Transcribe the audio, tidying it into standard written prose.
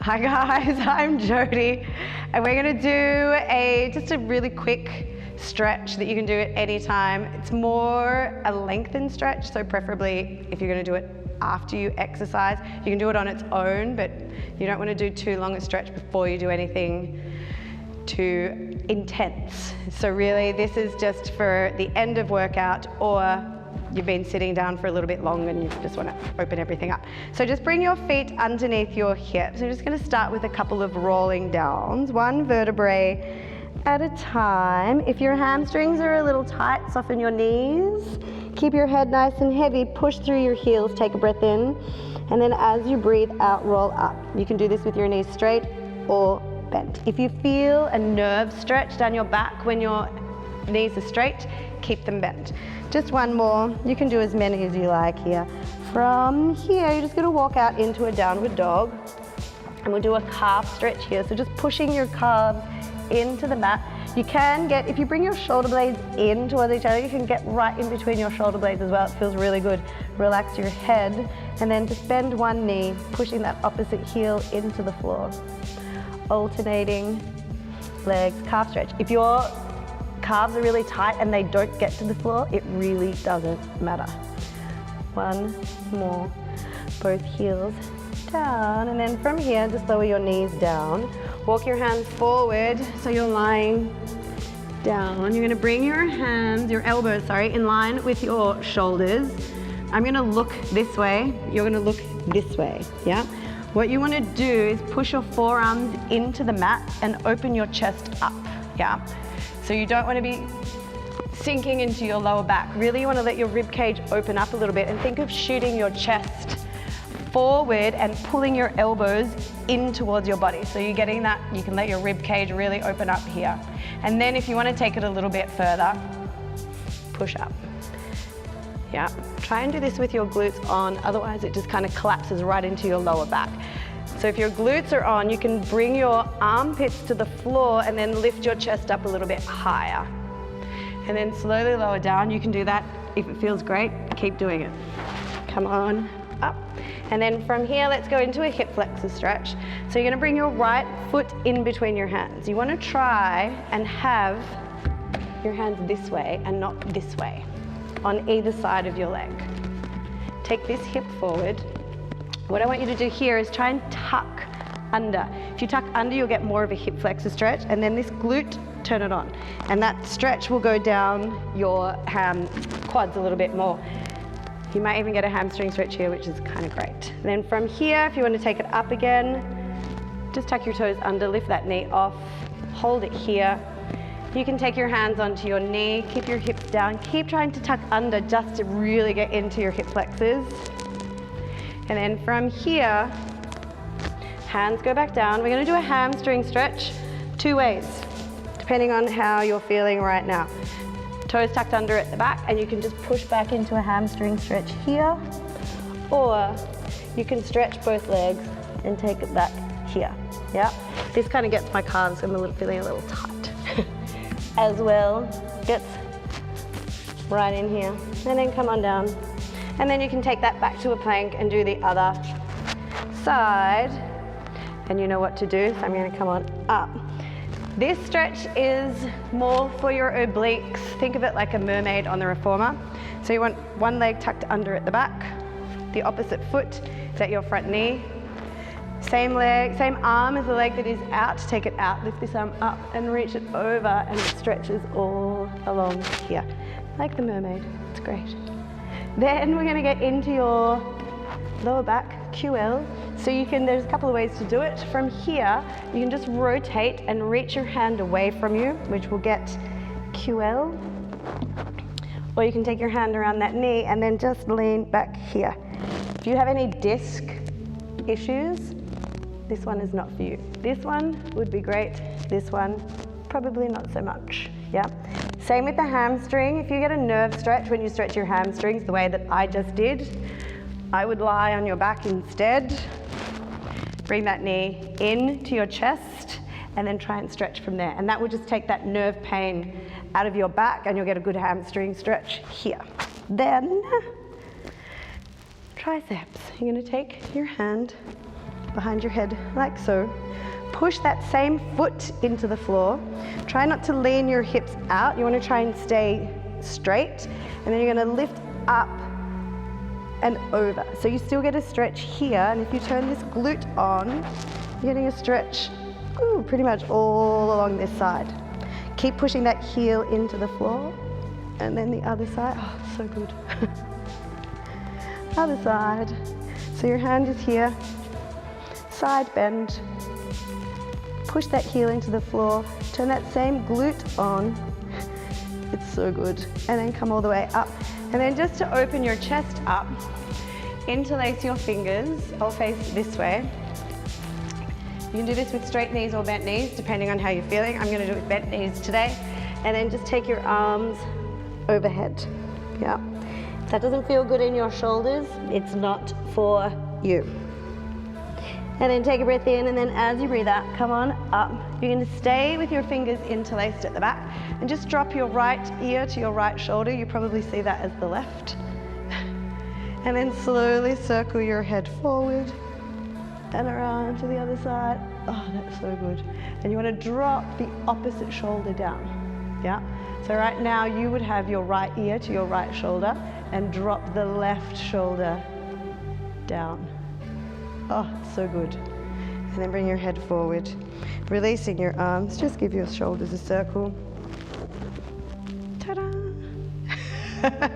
Hi guys, I'm Jody, and we're going to do just a really quick stretch that you can do at any time. It's more a lengthened stretch, so preferably if you're going to do it after you exercise. You can do it on its own, but you don't want to do too long a stretch before you do anything too intense. So really this is just for the end of workout, or you've been sitting down for a little bit long and you just want to open everything up. So just bring your feet underneath your hips. We're just going to start with a couple of rolling downs, one vertebrae at a time. If your hamstrings are a little tight, soften your knees. Keep your head nice and heavy. Push through your heels. Take a breath in. And then as you breathe out, roll up. You can do this with your knees straight or bent. If you feel a nerve stretch down your back when your knees are straight, keep them bent. Just one more. You can do as many as you like here. From here, you're just going to walk out into a downward dog. And we'll do a calf stretch here. So just pushing your calves into the mat. You can get, if you bring your shoulder blades in towards each other, you can get right in between your shoulder blades as well. It feels really good. Relax your head and then just bend one knee, pushing that opposite heel into the floor. Alternating legs, calf stretch. If your calves are really tight and they don't get to the floor, it really doesn't matter. One more, both heels down, and then from here, just lower your knees down. Walk your hands forward, so you're lying down. You're gonna bring your hands, your elbows, in line with your shoulders. I'm gonna look this way, you're gonna look this way, yeah? What you wanna do is push your forearms into the mat and open your chest up, yeah? So you don't wanna be sinking into your lower back. Really, you wanna let your rib cage open up a little bit and think of shooting your chest forward and pulling your elbows in towards your body. So you're getting that, you can let your rib cage really open up here. And then if you want to take it a little bit further, push up. Yeah, try and do this with your glutes on, otherwise it just kind of collapses right into your lower back. So if your glutes are on, you can bring your armpits to the floor and then lift your chest up a little bit higher. And then slowly lower down. You can do that if it feels great, keep doing it. Come on, up. And then from here, let's go into a hip flexor stretch. So you're gonna bring your right foot in between your hands. You wanna try and have your hands this way and not this way, on either side of your leg. Take this hip forward. What I want you to do here is try and tuck under. If you tuck under, you'll get more of a hip flexor stretch, and then this glute, turn it on. And that stretch will go down your quads a little bit more. You might even get a hamstring stretch here, which is kind of great. Then from here, if you want to take it up again, just tuck your toes under, lift that knee off, hold it here. You can take your hands onto your knee, keep your hips down, keep trying to tuck under just to really get into your hip flexors. And then from here, hands go back down. We're going to do a hamstring stretch two ways, depending on how you're feeling right now. Toes tucked under at the back, and you can just push back into a hamstring stretch here, or you can stretch both legs and take it back here, yeah? This kind of gets my calves, I'm feeling a little tight as well. Gets right in here, and then come on down. And then you can take that back to a plank and do the other side, and you know what to do, so I'm gonna come on up. This stretch is more for your obliques. Think of it like a mermaid on the reformer. So you want one leg tucked under at the back, the opposite foot is at your front knee. Same leg, same arm as the leg that is out, take it out, lift this arm up and reach it over, and it stretches all along here, like the mermaid, it's great. Then we're gonna get into your lower back, QL. So you can, there's a couple of ways to do it. From here, you can just rotate and reach your hand away from you, which will get QL. Or you can take your hand around that knee and then just lean back here. If you have any disc issues, this one is not for you. This one would be great. This one, probably not so much, yeah? Same with the hamstring. If you get a nerve stretch when you stretch your hamstrings the way that I just did, I would lie on your back instead. Bring that knee into your chest and then try and stretch from there. And that will just take that nerve pain out of your back, and you'll get a good hamstring stretch here. Then triceps. You're going to take your hand behind your head, like so. Push that same foot into the floor. Try not to lean your hips out. You want to try and stay straight. And then you're going to lift up and over. So you still get a stretch here. And if you turn this glute on, you're getting a stretch pretty much all along this side. Keep pushing that heel into the floor. And then the other side. Oh, so good. Other side. So your hand is here. Side bend. Push that heel into the floor. Turn that same glute on. It's so good. And then come all the way up. And then just to open your chest up, interlace your fingers. I'll face this way. You can do this with straight knees or bent knees, depending on how you're feeling. I'm going to do it with bent knees today. And then just take your arms overhead. Yeah. If that doesn't feel good in your shoulders, it's not for you. And then take a breath in, and then as you breathe out, come on up. You're going to stay with your fingers interlaced at the back, and just drop your right ear to your right shoulder. You probably see that as the left. And then slowly circle your head forward and around to the other side. Oh, that's so good. And you want to drop the opposite shoulder down. Yeah? So right now you would have your right ear to your right shoulder and drop the left shoulder down. Oh, it's so good. And then bring your head forward. Releasing your arms, just give your shoulders a circle. Ta-da!